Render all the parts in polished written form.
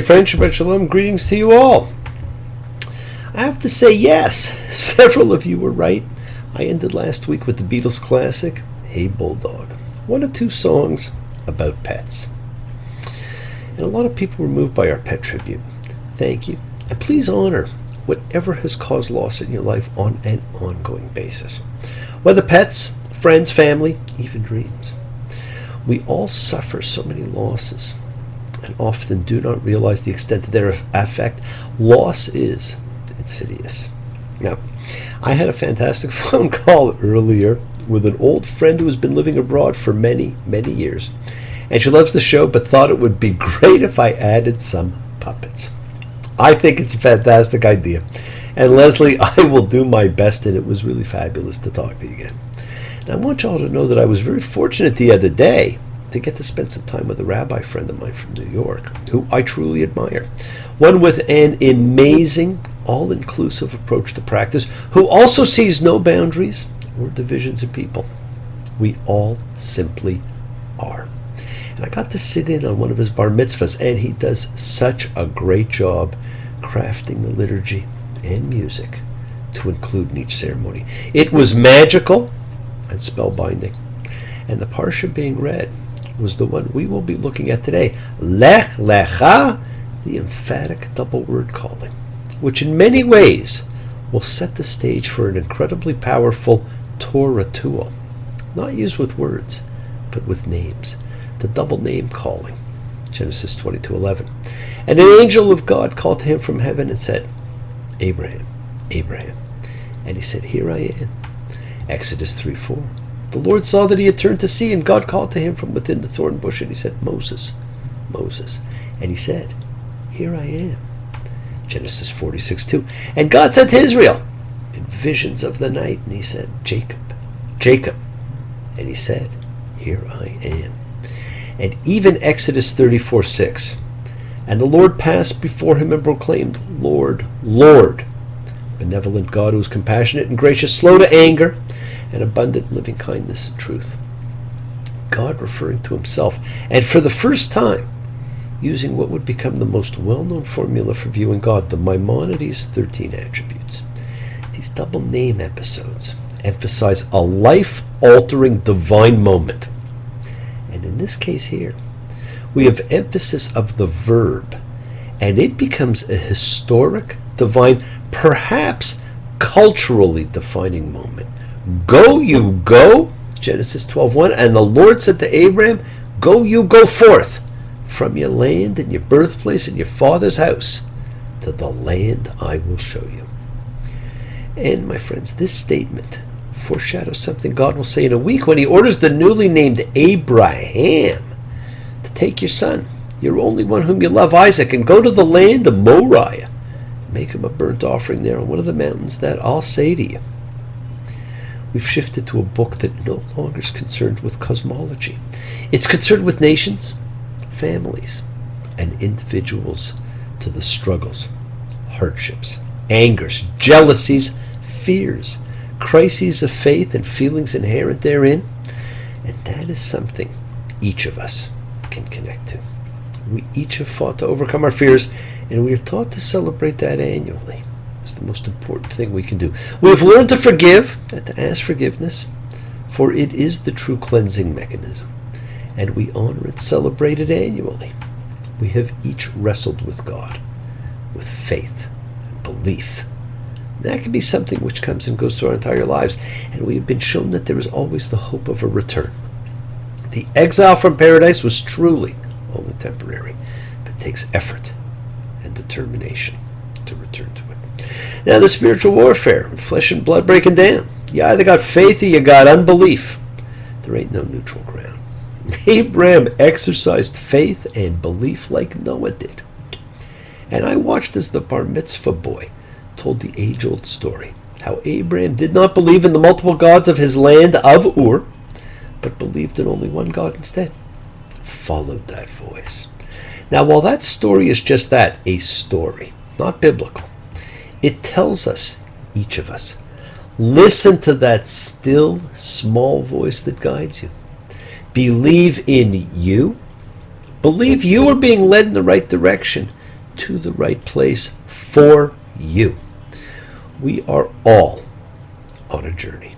Friendship and Shalom, greetings to you all. I have to say yes, several of you were right. I ended last week with the Beatles classic, Hey Bulldog, one of two songs about pets. And a lot of people were moved by our pet tribute. Thank you. And please honor whatever has caused loss in your life on an ongoing basis. Whether pets, friends, family, even dreams. We all suffer so many losses and often do not realize the extent of their effect. Loss is insidious. Now, I had a fantastic phone call earlier with an old friend who has been living abroad for many, many years. And she loves the show, but thought it would be great if I added some puppets. I think it's a fantastic idea. And Leslie, I will do my best, and it was really fabulous to talk to you again. And I want y'all to know that I was very fortunate the other day to get to spend some time with a rabbi friend of mine from New York, who I truly admire. One with an amazing, all-inclusive approach to practice, who also sees no boundaries or divisions in people. We all simply are. And I got to sit in on one of his bar mitzvahs, and he does such a great job crafting the liturgy and music to include in each ceremony. It was magical and spellbinding. And the parsha being read was the one we will be looking at today, Lech Lecha, the emphatic double word calling, which in many ways will set the stage for an incredibly powerful Torah tool, not used with words, but with names. The double name calling, Genesis 22:11. And an angel of God called to him from heaven and said, Abraham, Abraham. And he said, Here I am. Exodus 3:4. The Lord saw that he had turned to see, and God called to him from within the thorn bush, and he said, Moses, Moses. And he said, Here I am. Genesis 46:2. And God said to Israel in visions of the night, and he said, Jacob, Jacob. And he said, Here I am. And even Exodus 34:6. And the Lord passed before him and proclaimed, Lord, Lord, benevolent God who is compassionate and gracious, slow to anger, and abundant in loving kindness and truth. God referring to himself, and for the first time, using what would become the most well-known formula for viewing God, the Maimonides 13 attributes. These double name episodes emphasize a life-altering divine moment. And in this case here, we have emphasis of the verb, and it becomes a historic, divine, perhaps culturally defining moment. Go, you go, Genesis 12:1, and the Lord said to Abraham, Go, you go forth from your land and your birthplace and your father's house to the land I will show you. And my friends, this statement foreshadows something God will say in a week when he orders the newly named Abraham to take your son, your only one whom you love, Isaac, and go to the land of Moriah and make him a burnt offering there on one of the mountains that I'll say to you. We've shifted to a book that no longer is concerned with cosmology. It's concerned with nations, families, and individuals to the struggles, hardships, angers, jealousies, fears, crises of faith, and feelings inherent therein. And that is something each of us can connect to. We each have fought to overcome our fears, and we are taught to celebrate that annually. It's the most important thing we can do. We have learned to forgive and to ask forgiveness, for it is the true cleansing mechanism, and we honor and celebrate it annually. We have each wrestled with God, with faith and belief. That can be something which comes and goes through our entire lives, and we have been shown that there is always the hope of a return. The exile from paradise was truly only temporary, but it takes effort and determination to return to it. Now the spiritual warfare, flesh and blood breaking down. You either got faith or you got unbelief. There ain't no neutral ground. Abraham exercised faith and belief like Noah did. And I watched as the bar mitzvah boy told the age-old story, how Abraham did not believe in the multiple gods of his land of Ur, but believed in only one God instead. Followed that voice. Now, while that story is just that, a story, not biblical, it tells us, each of us, listen to that still, small voice that guides you. Believe in you. Believe you are being led in the right direction to the right place for you. We are all on a journey.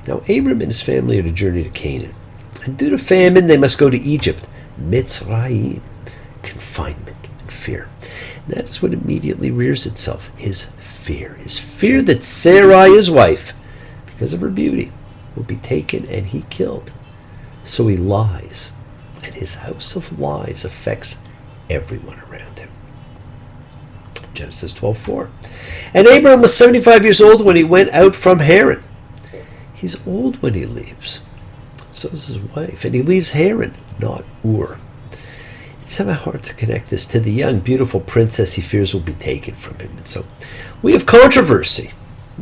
Now, Abram and his family are to journey to Canaan. And due to famine, they must go to Egypt, Mitzrayim, confinement and fear. And that is what immediately rears itself, his fear. His fear that Sarai, his wife, because of her beauty, will be taken and he killed. So he lies, and his house of lies affects everyone around him. Genesis 12:4. And Abram was 75 years old when he went out from Haran. He's old when he leaves. So is his wife. And he leaves Haran, not Ur. It's somehow hard to connect this to the young, beautiful princess he fears will be taken from him. And so we have controversy,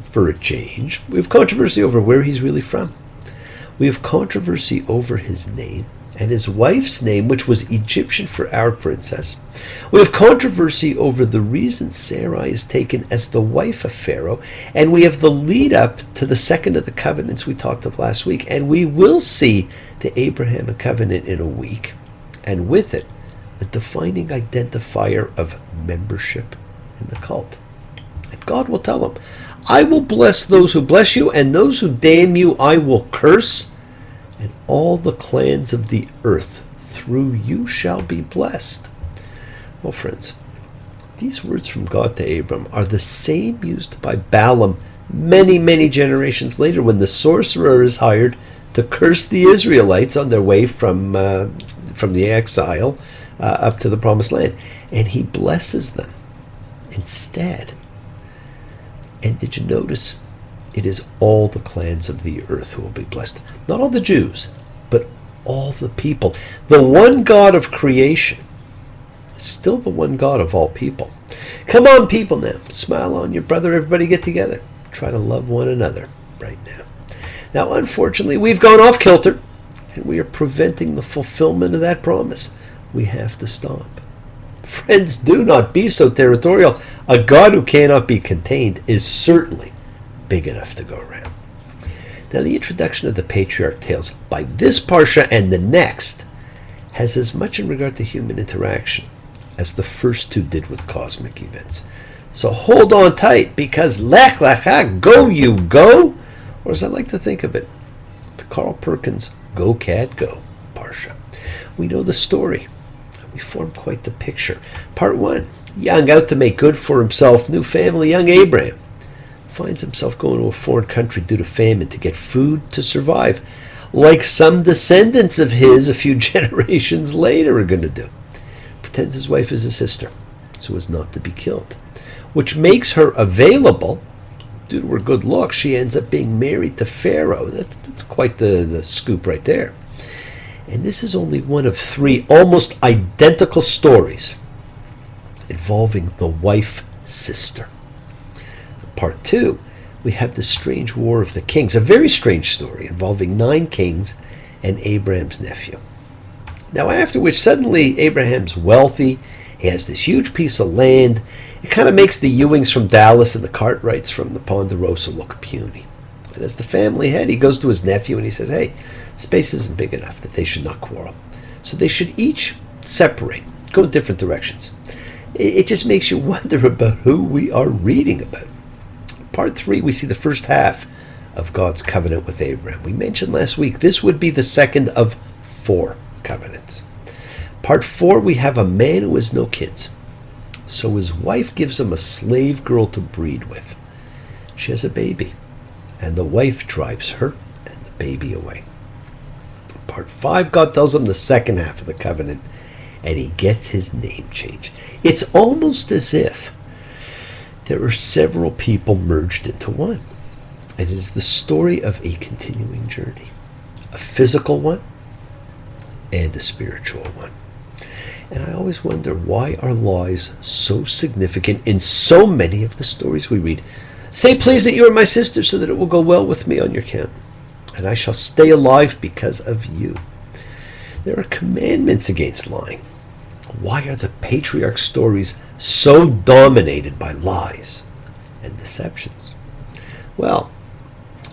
for a change. We have controversy over where he's really from. We have controversy over his name and his wife's name, which was Egyptian for our princess. We have controversy over the reason Sarai is taken as the wife of Pharaoh, and we have the lead up to the second of the covenants we talked of last week, and we will see the Abrahamic covenant in a week, and with it, a defining identifier of membership in the cult. And God will tell him, I will bless those who bless you, and those who damn you I will curse, and all the clans of the earth through you shall be blessed. Well, friends, these words from God to Abram are the same used by Balaam many, many generations later when the sorcerer is hired to curse the Israelites on their way from the exile up to the promised land. And he blesses them instead. And did you notice? It is all the clans of the earth who will be blessed. Not all the Jews, but all the people. The one God of creation is still the one God of all people. Come on, people, now. Smile on your brother. Everybody get together. Try to love one another right now. Now, unfortunately, we've gone off kilter, and we are preventing the fulfillment of that promise. We have to stop. Friends, do not be so territorial. A God who cannot be contained is certainly big enough to go around. Now, the introduction of the patriarch tales by this parsha and the next has as much in regard to human interaction as the first two did with cosmic events. So hold on tight, because Lech Lecha, go you go, or as I like to think of it, the Carl Perkins Go Cat Go parsha. We know the story. We form quite the picture. Part 1, young out to make good for himself, new family, young Abraham finds himself going to a foreign country due to famine to get food to survive, like some descendants of his a few generations later are going to do. Pretends his wife is a sister so as not to be killed, which makes her available. Due to her good looks, she ends up being married to Pharaoh. That's quite the scoop right there. And this is only one of 3 almost identical stories involving the wife-sister. Part 2, we have the strange war of the kings, a very strange story involving 9 kings and Abraham's nephew. Now, after which, suddenly Abraham's wealthy. He has this huge piece of land. It kind of makes the Ewings from Dallas and the Cartwrights from the Ponderosa look puny. And as the family head, he goes to his nephew and he says, hey, space isn't big enough that they should not quarrel. So they should each separate, go in different directions. It just makes you wonder about who we are reading about. Part 3, we see the first half of God's covenant with Abraham. We mentioned last week this would be the second of 4 covenants. Part 4, we have a man who has no kids. So his wife gives him a slave girl to breed with. She has a baby, and the wife drives her and the baby away. Part 5, God tells him the second half of the covenant, and he gets his name changed. It's almost as if there are several people merged into one. And it is the story of a continuing journey, a physical one and a spiritual one. And I always wonder, why are lies so significant in so many of the stories we read? Say, please, that you are my sister, so that it will go well with me on your count, and I shall stay alive because of you. There are commandments against lying. Why are the patriarch stories so dominated by lies and deceptions? Well,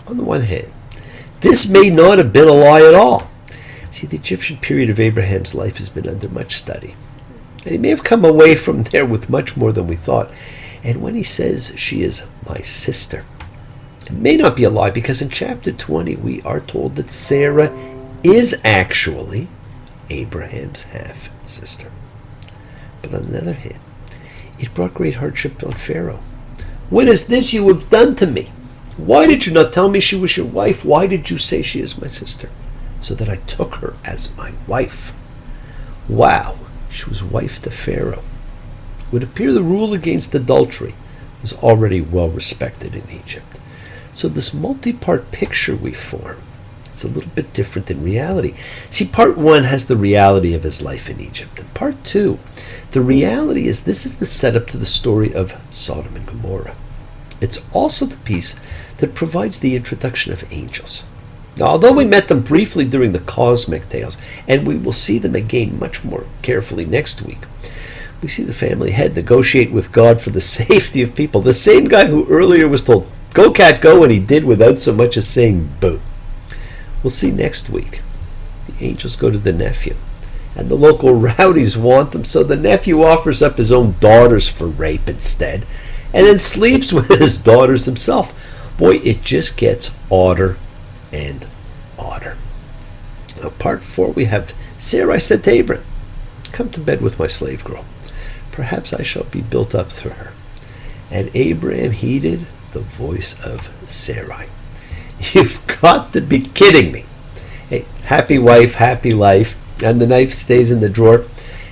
on the one hand, this may not have been a lie at all. See, the Egyptian period of Abraham's life has been under much study. And he may have come away from there with much more than we thought. And when he says she is my sister, it may not be a lie, because in chapter 20 we are told that Sarah is actually Abraham's half-sister. But on the other hand, it brought great hardship on Pharaoh. What is this you have done to me? Why did you not tell me she was your wife? Why did you say she is my sister? So that I took her as my wife. Wow, she was wife to Pharaoh. It would appear the rule against adultery was already well respected in Egypt. So this multi-part picture we form, it's a little bit different in reality. See, part 1 has the reality of his life in Egypt. And part 2, the reality is this is the setup to the story of Sodom and Gomorrah. It's also the piece that provides the introduction of angels. Now, although we met them briefly during the cosmic tales, and we will see them again much more carefully next week, we see the family head negotiate with God for the safety of people. The same guy who earlier was told, "Go, cat, go," and he did without so much as saying boo. We'll see next week. The angels go to the nephew, and the local rowdies want them, so the nephew offers up his own daughters for rape instead, and then sleeps with his daughters himself. Boy, it just gets odder and odder. Now, part 4, we have Sarai said to Abram, "Come to bed with my slave girl. Perhaps I shall be built up through her." And Abraham heeded the voice of Sarai. You've got to be kidding me. Hey, happy wife, happy life, and the knife stays in the drawer.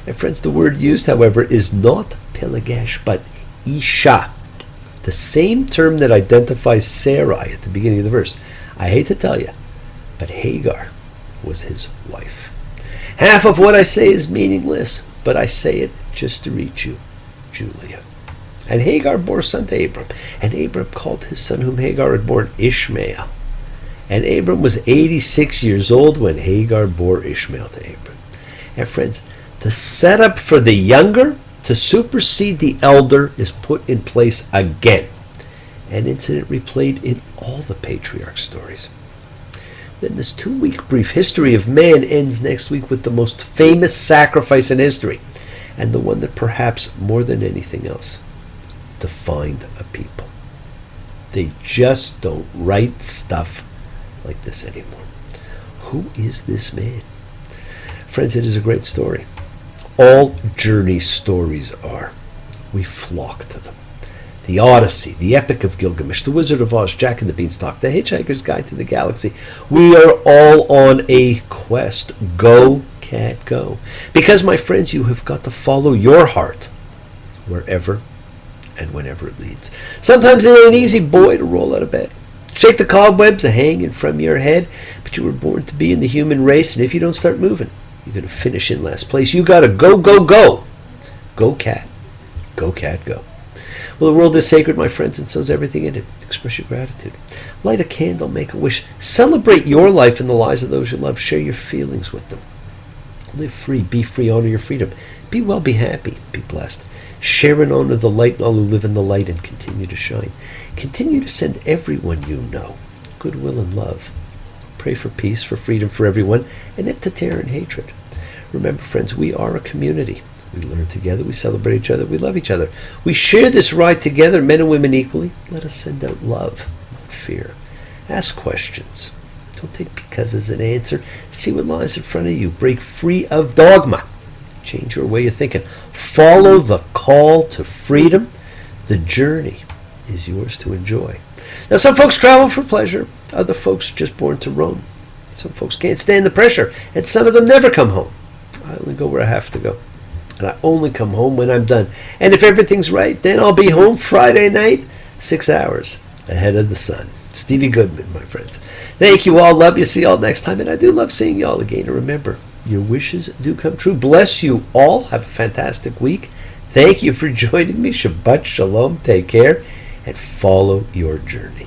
And friends, the word used, however, is not Pelegesh, but Isha, the same term that identifies Sarai at the beginning of the verse. I hate to tell you, but Hagar was his wife. Half of what I say is meaningless, but I say it just to reach you, Julia. And Hagar bore a son to Abram, and Abram called his son whom Hagar had born Ishmael. And Abram was 86 years old when Hagar bore Ishmael to Abram. And friends, the setup for the younger to supersede the elder is put in place again. An incident replayed in all the patriarch stories. Then this 2-week brief history of man ends next week with the most famous sacrifice in history, and the one that perhaps more than anything else defined a people. They just don't write stuff like this anymore. Who is this man? Friends, it is a great story. All journey stories are. We flock to them. The Odyssey, the Epic of Gilgamesh, The Wizard of Oz, Jack and the Beanstalk, The Hitchhiker's Guide to the Galaxy. We are all on a quest. Go, cat, go. Because, my friends, you have got to follow your heart wherever and whenever it leads. Sometimes it ain't easy, boy, to roll out of bed. Shake the cobwebs hanging from your head, but you were born to be in the human race, and if you don't start moving, you're going to finish in last place. You got to go, go, go. Go, cat. Go, cat, go. Well, the world is sacred, my friends, and so is everything in it. Express your gratitude. Light a candle, make a wish. Celebrate your life and the lives of those you love. Share your feelings with them. Live free, be free, honor your freedom. Be well, be happy, be blessed. Share and honor the light and all who live in the light and continue to shine. Continue to send everyone you know goodwill and love. Pray for peace, for freedom for everyone, and not to terror and hatred. Remember, friends, we are a community. We learn together, we celebrate each other, we love each other. We share this ride together, men and women equally. Let us send out love, not fear. Ask questions. Don't take because as an answer. See what lies in front of you. Break free of dogma. Change your way of thinking. Follow the call to freedom. The journey is yours to enjoy. Now, some folks travel for pleasure. Other folks are just born to roam. Some folks can't stand the pressure, and some of them never come home. I only go where I have to go, and I only come home when I'm done. And if everything's right, then I'll be home Friday night, 6 hours ahead of the sun. Stevie Goodman, my friends. Thank you all. Love you. See you all next time. And I do love seeing you all again. And remember, your wishes do come true. Bless you all. Have a fantastic week. Thank you for joining me. Shabbat Shalom. Take care and follow your journey.